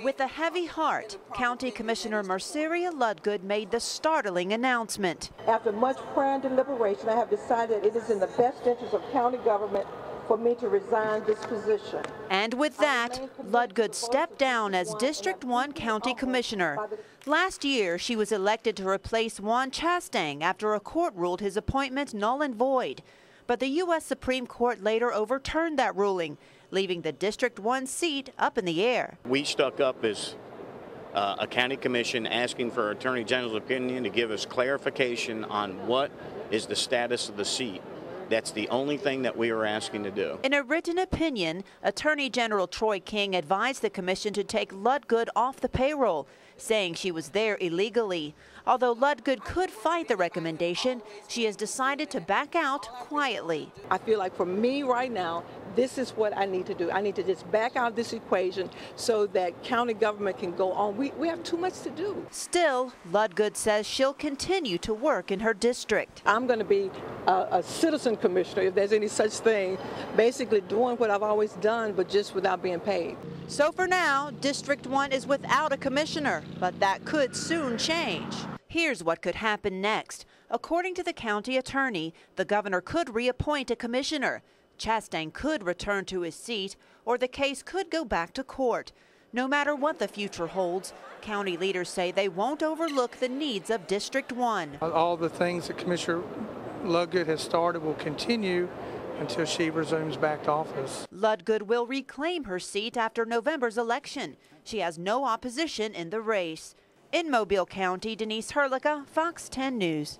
With a heavy heart, County Commissioner Merceria Ludgood made the startling announcement. After much prayer and deliberation, I have decided it is in the best interest of county government for me to resign this position. And with that, Ludgood stepped down as District 1 County Commissioner. Last year, she was elected to replace Juan Chastang after a court ruled his appointment null and void. But the U.S. Supreme Court later overturned that ruling, leaving the District 1 seat up in the air. We stuck up as a county commission asking for our Attorney General's opinion to give us clarification on what is the status of the seat. That's the only thing that we were asking to do. In a written opinion, Attorney General Troy King advised the commission to take Ludgood off the payroll, saying she was there illegally. Although Ludgood could fight the recommendation, she has decided to back out quietly. I feel like for me right now, this is what I need to do. I need to just back out this equation so that county government can go on. We have too much to do. Still, Ludgood says she'll continue to work in her district. I'm going to be a citizen commissioner, if there's any such thing, basically doing what I've always done, but just without being paid. So for now, District 1 is without a commissioner, but that could soon change. Here's what could happen next. According to the county attorney, the governor could reappoint a commissioner. Chastang could return to his seat, or the case could go back to court. No matter what the future holds, county leaders say they won't overlook the needs of District 1. All the things that Commissioner Ludgood has started will continue until she resumes back to office. Ludgood will reclaim her seat after November's election. She has no opposition in the race. In Mobile County, Denise Herlica, Fox 10 News.